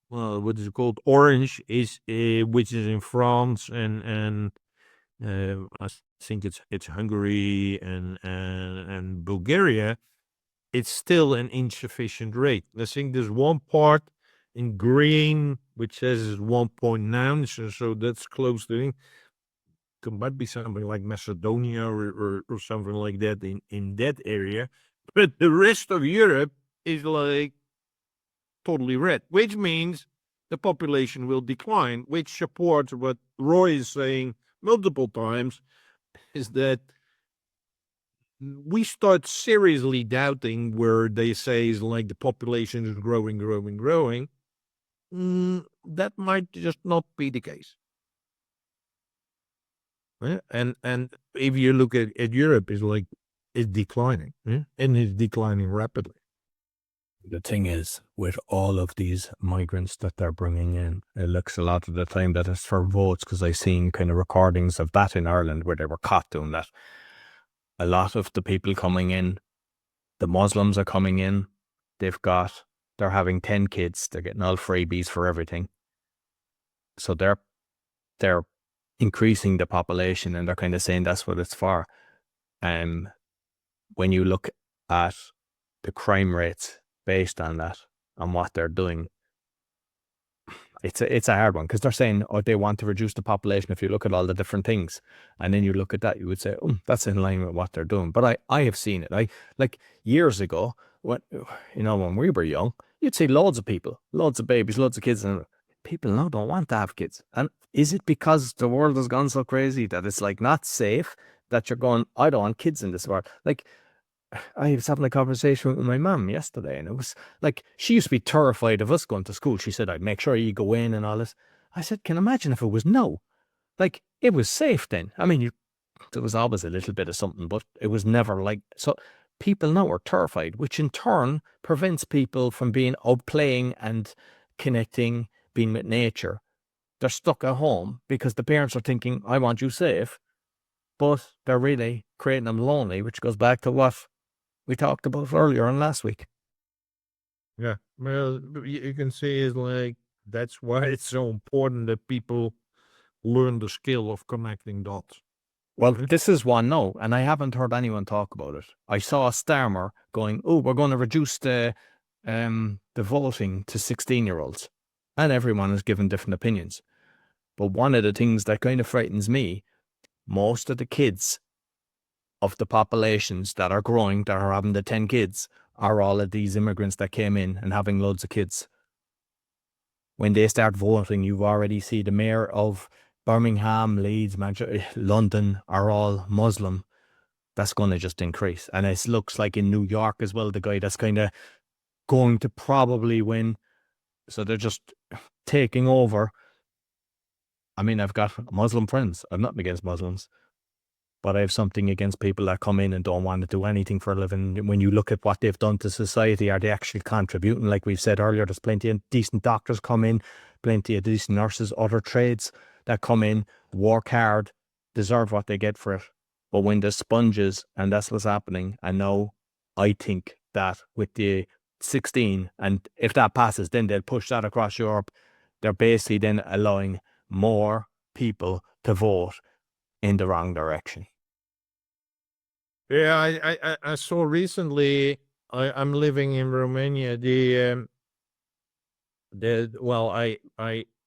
what is it called? Orange is, which is in France and I think it's Hungary and Bulgaria. It's still an insufficient rate. I think there's one part in green which says it's 1.9, so that's close to. It might be something like Macedonia or something like that in that area, but the rest of Europe is like totally red, which means the population will decline, which supports what Roy is saying multiple times, is that we start seriously doubting where they say is like the population is growing. That might just not be the case. Yeah? And if you look at Europe, it's declining, and it's declining rapidly.
The thing is, with all of these migrants that they're bringing in, it looks a lot of the time that it's for votes, because I've seen kind of recordings of that in Ireland where they were caught doing that. A lot of the people coming in, the Muslims are coming in, they've got they're having 10 kids. They're getting all freebies for everything. So they're increasing the population, and they're kind of saying that's what it's for. When you look at the crime rates based on that and what they're doing, it's a hard one, because they're saying, oh, they want to reduce the population. If you look at all the different things, and then you look at that, you would say, oh, that's in line with what they're doing. But I have seen it. Like years ago, when we were young, you'd see loads of people, loads of babies, loads of kids, and people now don't want to have kids. And is it because the world has gone so crazy that it's like not safe, that you're going, I don't want kids in this world? Like, I was having a conversation with my mum yesterday, and it was like, she used to be terrified of us going to school. She said, I'd make sure you go in and all this. I said, can you imagine if it was no? Like, it was safe then. I mean, there was always a little bit of something, but it was never like, so people now are terrified, which in turn prevents people from being out playing and connecting, being with nature. They're stuck at home because the parents are thinking, I want you safe, but they're really creating them lonely, which goes back to what we talked about earlier on last week.
Yeah, well, you can see it's like, that's why it's so important that people learn the skill of connecting dots.
Well, this is one now, and I haven't heard anyone talk about it. I saw a Starmer going, oh, we're going to reduce the voting to 16-year-olds. And everyone has given different opinions. But one of the things that kind of frightens me, most of the kids of the populations that are growing, that are having the 10 kids, are all of these immigrants that came in and having loads of kids. When they start voting, you already see the mayor of Birmingham, Leeds, Manchester, London are all Muslim. That's going to just increase. And it looks like in New York as well, the guy that's kind of going to probably win. So they're just taking over. I mean, I've got Muslim friends. I'm not against Muslims, but I have something against people that come in and don't want to do anything for a living. When you look at what they've done to society, are they actually contributing? Like we've said earlier, there's plenty of decent doctors come in, plenty of decent nurses, other trades that come in, work hard, deserve what they get for it. But when the sponges, and that's what's happening, and now I think that with the 16, and if that passes, then they'll push that across Europe. They're basically then allowing more people to vote in the wrong direction.
Yeah, I saw recently. I'm living in Romania.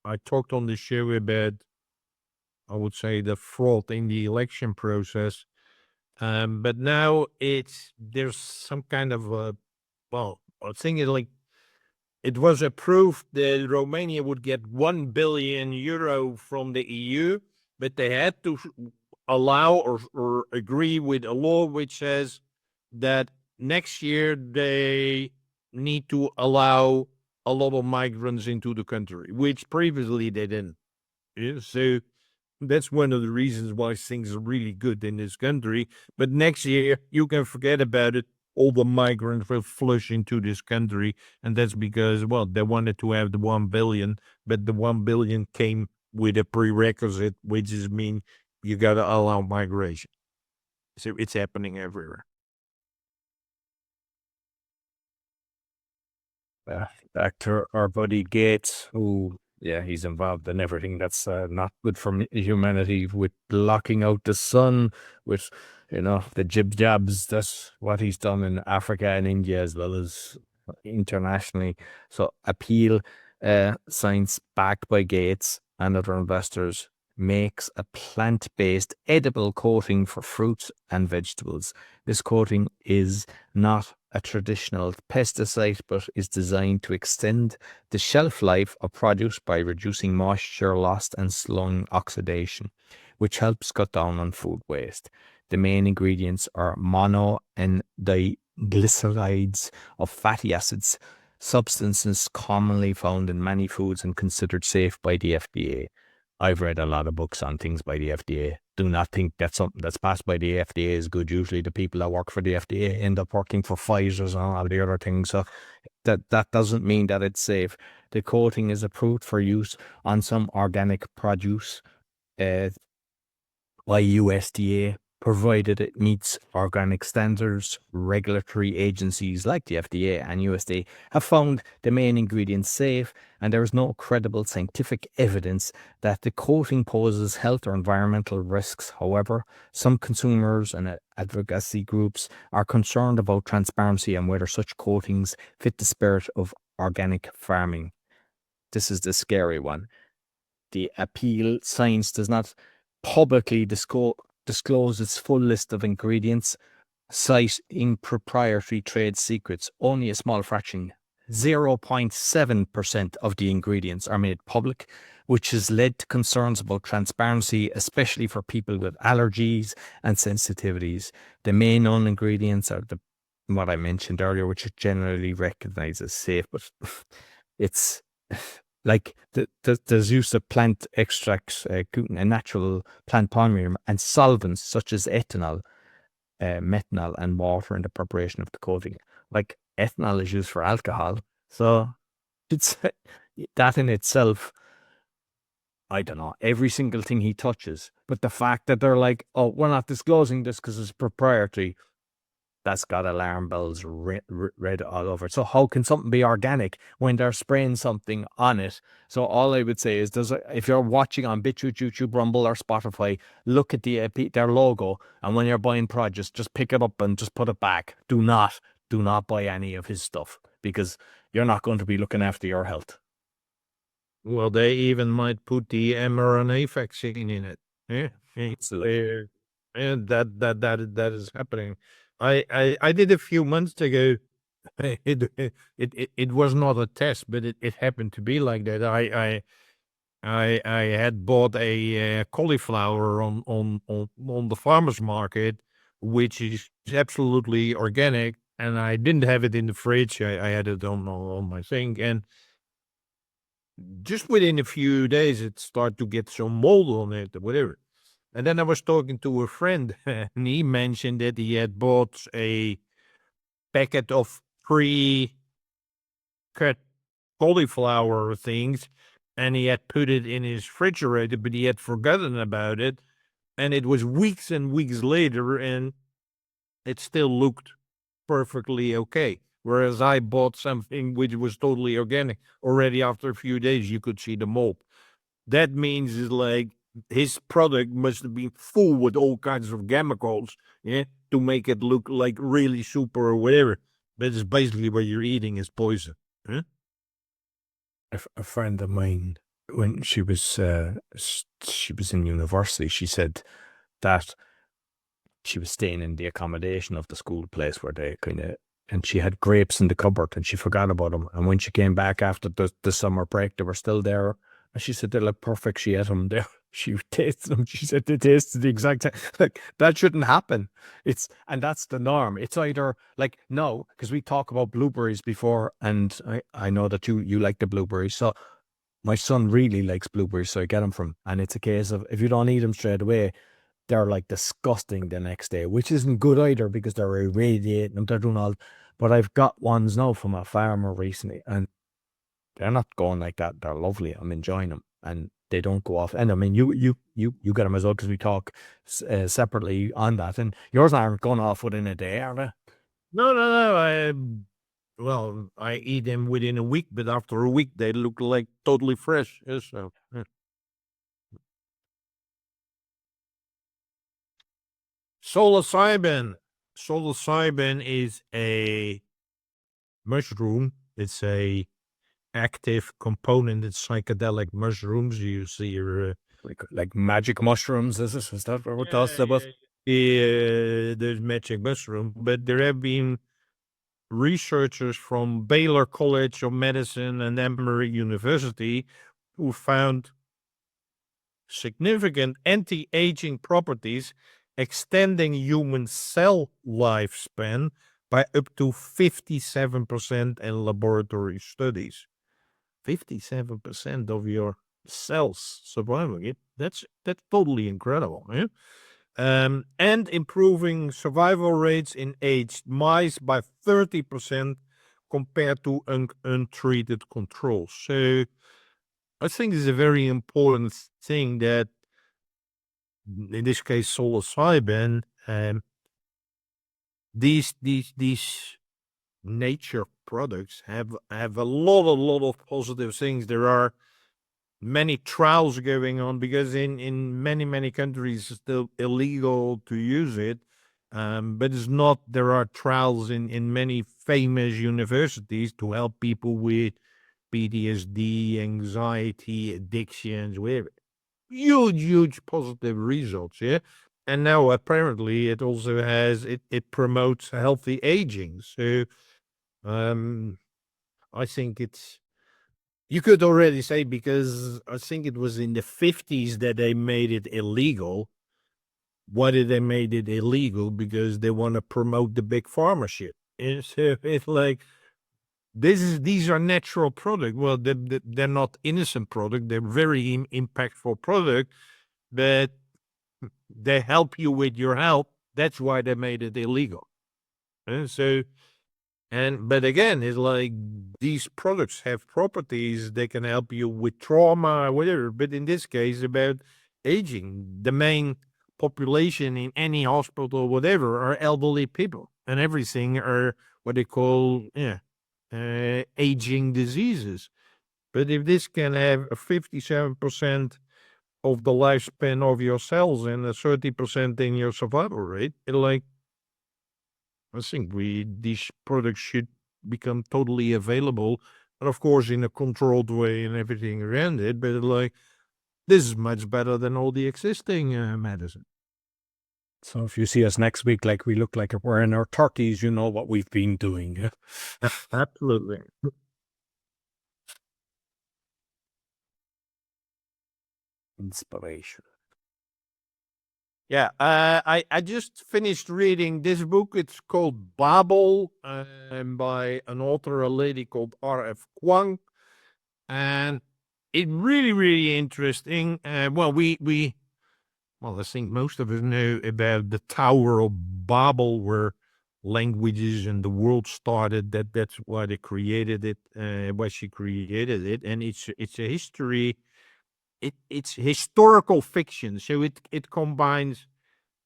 I talked on the show about, I would say, the fraud in the election process. But now there's some kind of I think it like it was approved that Romania would get 1 billion euro from the EU, but they had to allow or agree with a law which says that next year they need to allow a lot of migrants into the country, which previously they didn't. Yeah, so that's one of the reasons why things are really good in this country. But next year, you can forget about it. All the migrants will flush into this country. And that's because, well, they wanted to have the 1 billion, but the 1 billion came with a prerequisite, which is mean you got to allow migration. So it's happening everywhere.
Back to our buddy Gates, who, yeah, he's involved in everything that's not good for humanity, with locking out the sun, with, the jib jabs. That's what he's done in Africa and India as well as internationally. So Apeel, science backed by Gates and other investors, makes a plant-based edible coating for fruits and vegetables. This coating is not a traditional pesticide, but is designed to extend the shelf life of produce by reducing moisture loss and slowing oxidation, which helps cut down on food waste. The main ingredients are mono and diglycerides of fatty acids, substances commonly found in many foods and considered safe by the FDA. I've read a lot of books on things by the FDA. Do not think that something that's passed by the FDA is good. Usually the people that work for the FDA end up working for Pfizer and all the other things. So that doesn't mean that it's safe. The coating is approved for use on some organic produce by USDA provided it meets organic standards. Regulatory agencies like the FDA and USDA have found the main ingredients safe, and there is no credible scientific evidence that the coating poses health or environmental risks. However, some consumers and advocacy groups are concerned about transparency and whether such coatings fit the spirit of organic farming. This is the scary one. The Apeel science does not publicly disclose its full list of ingredients, citing proprietary trade secrets. Only a small fraction, 0.7% of the ingredients are made public, which has led to concerns about transparency, especially for people with allergies and sensitivities. The main known ingredients are what I mentioned earlier, which is generally recognized as safe, but it's like there's use of plant extracts, gluten, and natural plant polymer, and solvents such as ethanol, methanol, and water in the preparation of the coating. Like ethanol is used for alcohol, so it's that in itself. I don't know, every single thing he touches. But the fact that they're like, oh, we're not disclosing this because it's proprietary, that's got alarm bells red all over it. So how can something be organic when they're spraying something on it? So all I would say is, if you're watching on Bitchat, YouTube, Rumble, or Spotify, look at their logo, and when you're buying produce, just pick it up and just put it back. Do not buy any of his stuff, because you're not going to be looking after your health.
Well, they even might put the mRNA vaccine in it. Yeah,
Absolutely.
and that is happening. I did a few months ago. It was not a test, but it happened to be like that. I had bought a cauliflower on the farmer's market, which is absolutely organic, and I didn't have it in the fridge. I had it on my thing, and just within a few days, it started to get some mold on it or whatever. And then I was talking to a friend, and he mentioned that he had bought a packet of pre-cut cauliflower things, and he had put it in his refrigerator, but he had forgotten about it. And it was weeks and weeks later, and it still looked perfectly okay. Whereas I bought something which was totally organic. Already after a few days, you could see the mold. That means is like his product must have been full with all kinds of chemicals, yeah, to make it look like really super or whatever. But it's basically what you're eating is poison. Huh?
A friend of mine, when she was in university, she said that she was staying in the accommodation of the school place where they and she had grapes in the cupboard, and she forgot about them. And when she came back after the summer break, they were still there. And she said they look perfect. She ate them there. She tasted them. She said they tasted the exact same. Like, that shouldn't happen. And that's the norm. It's either like, no, because we talk about blueberries before, and I know that you like the blueberries. So my son really likes blueberries, so I get them from. And it's a case of, if you don't eat them straight away, they're like disgusting the next day, which isn't good either, because they're irradiating them. They're doing all. But I've got ones now from a farmer recently, and they're not going like that. They're lovely. I'm enjoying them, and they don't go off. And I mean, you get them as well, because we talk separately on that, and yours aren't going off within a day, are they?
No. Well, I eat them within a week, but after a week, they look like totally fresh. Yeah, so, yeah. Psilocybin. Psilocybin is a mushroom. It's a active component in psychedelic mushrooms. You see your
Like magic mushrooms, is it? Is that what that's about?
there's magic mushroom, but there have been researchers from Baylor College of Medicine and Emory University who found significant anti-aging properties, extending human cell lifespan by up to 57% in laboratory studies. 57% of your cells surviving it. That's totally incredible. Yeah? And improving survival rates in aged mice by 30% compared to untreated controls. So I think it's a very important thing that, in this case, psilocybin These nature products have a lot of positive things. There are many trials going on because in many countries it's still illegal to use it. But it's not. There are trials in many famous universities to help people with PTSD, anxiety, addictions, whatever. Huge positive results, yeah. And now apparently it also it promotes healthy aging. So I think you could already say, because I think it was in the 50s that they made it illegal. Why did they made it illegal? Because they want to promote the big pharma shit. And so it's like, these are natural product. Well, they're not innocent product. They're very impactful product, but they help you with your health. That's why they made it illegal. And so, but again, it's like these products have properties. They can help you with trauma, whatever. But in this case, about aging, the main population in any hospital, whatever, are elderly people, and everything are what they call, aging diseases. But if this can have a 57% of the lifespan of your cells and a 30% in your survival rate, I think these products should become totally available, and of course in a controlled way and everything around it. But this is much better than all the existing medicine.
So if you see us next week, like we look like we're in our 30s, you know what we've been doing.
Absolutely.
Inspiration.
Yeah, I just finished reading this book. It's called Babel, by an author, a lady called R.F. Kuang, and it really interesting. I think most of us know about the Tower of Babel, where languages and the world started. That's why they created it. Why she created it, and it's a history. It's historical fiction, so it combines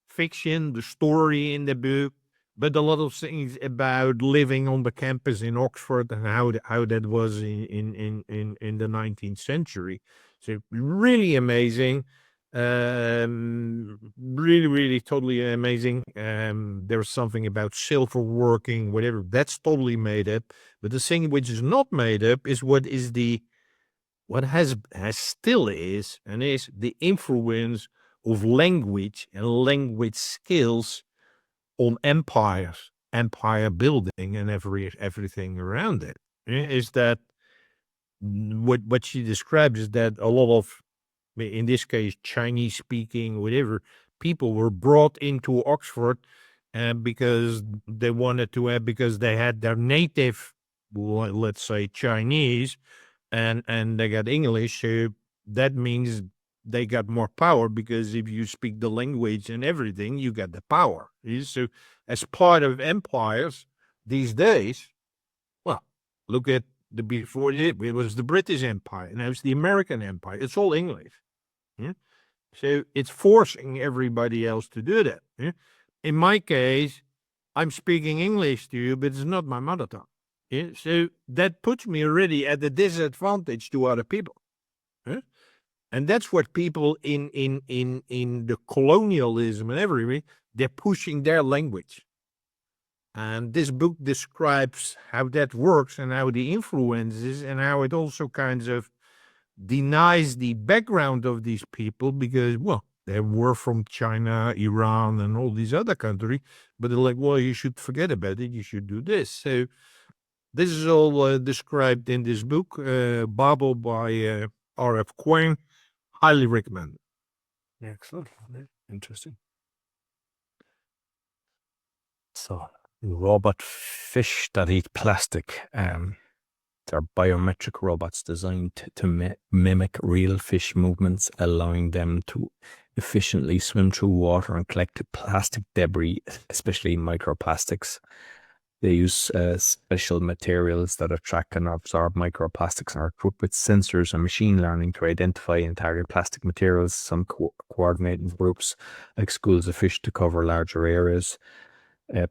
fiction, the story in the book, but a lot of things about living on the campus in Oxford and how that was in the 19th century. So really amazing. Really totally amazing. There's something about silver working, whatever. That's totally made up. But the thing which is not made up is what has still is the influence of language and language skills on empires, empire building, and everything around it. Is that what she describes? Is that a lot of, in this case, Chinese speaking, whatever, people were brought into Oxford because they wanted to have, because they had their native, let's say, Chinese, and they got English. So that means they got more power, because if you speak the language and everything, you got the power. So as part of empires these days, well, look at the before it was the British Empire, and now it's the American Empire. It's all English. Yeah? So it's forcing everybody else to do that. Yeah? In my case, I'm speaking English to you, but it's not my mother tongue. Yeah? So that puts me already at a disadvantage to other people. Yeah? And that's what people in the colonialism and everything, they're pushing their language. And this book describes how that works and how the influences, and how it also kind of denies the background of these people, because, well, they were from China, Iran, and all these other countries, but they're like, well, you should forget about it. You should do this. So this is all described in this book, Babel by R.F. Kuang. Highly recommend.
Excellent. Interesting. So, robot fish that eat plastic. They're biometric robots designed to mimic real fish movements, allowing them to efficiently swim through water and collect plastic debris, especially microplastics. They use special materials that attract and absorb microplastics and are equipped with sensors and machine learning to identify and target plastic materials. Some coordinating groups, like schools of fish, to cover larger areas.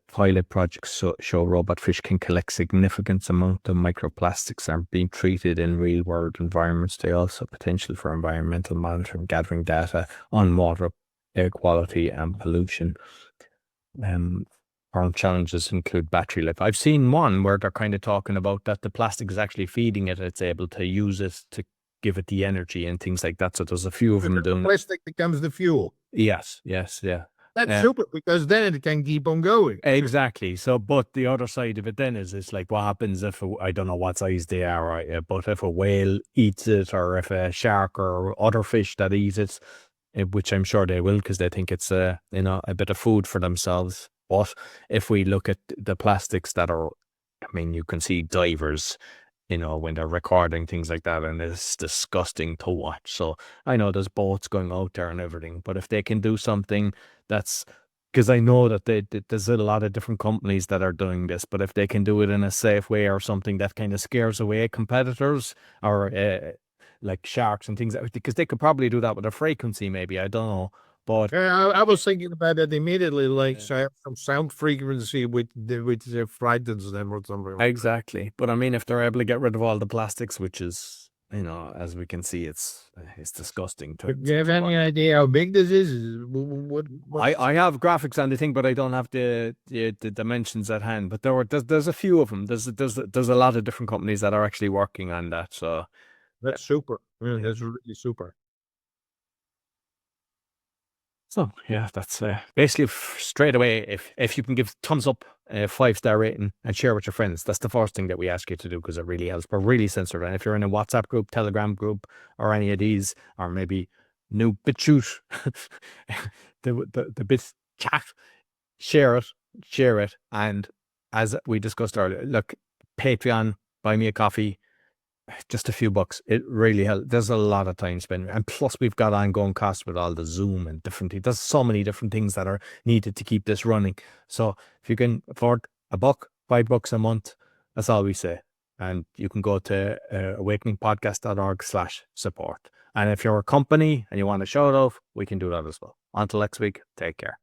Pilot projects show robot fish can collect significant amount of microplastics and are being treated in real world environments. They also have potential for environmental monitoring, gathering data on water, air quality and pollution. Current challenges include battery life. I've seen one where they're kind of talking about that the plastic is actually feeding it. It's able to use it to give it the energy and things like that. So there's a few of them doing it.
Plastic becomes the fuel.
Yes, yeah.
That's super, because then it can keep on going.
Exactly. So, but the other side of it then is, it's like, what happens if, I don't know what size they are, right? But if a whale eats it, or if a shark or other fish that eat it, which I'm sure they will, because they think it's a bit of food for themselves. But if we look at the plastics that are, I mean, you can see divers, when they're recording things like that, and it's disgusting to watch. So I know there's boats going out there and everything, but if they can do something that's, because I know that there's a lot of different companies that are doing this, but if they can do it in a safe way, or something that kind of scares away competitors, or like sharks and things, because they could probably do that with a frequency, maybe, I don't know. But
I was thinking about it immediately, like some sound frequency which frightens them or something.
Exactly. But I mean, if they're able to get rid of all the plastics, which is, as we can see, it's disgusting.
Do you have any idea how big this is?
I have graphics on the thing, but I don't have the dimensions at hand. But there's a few of them. There's a lot of different companies that are actually working on that. So
that's super. That's really super.
So yeah, that's basically straight away. If you can give thumbs up, 5-star rating, and share with your friends, that's the first thing that we ask you to do, because it really helps. We're really censored, and if you're in a WhatsApp group, Telegram group, or any of these, or maybe new Bitchat, the Bitchat, share it, and as we discussed earlier, look, Patreon, buy me a coffee. Just a few bucks. It really helps. There's a lot of time spent, and plus we've got ongoing costs with all the Zoom and different things. There's so many different things that are needed to keep this running. So if you can afford $1, $5 a month, that's all we say. And you can go to awakeningpodcast.org/support. And if you're a company and you want a shout out, we can do that as well. Until next week, take care.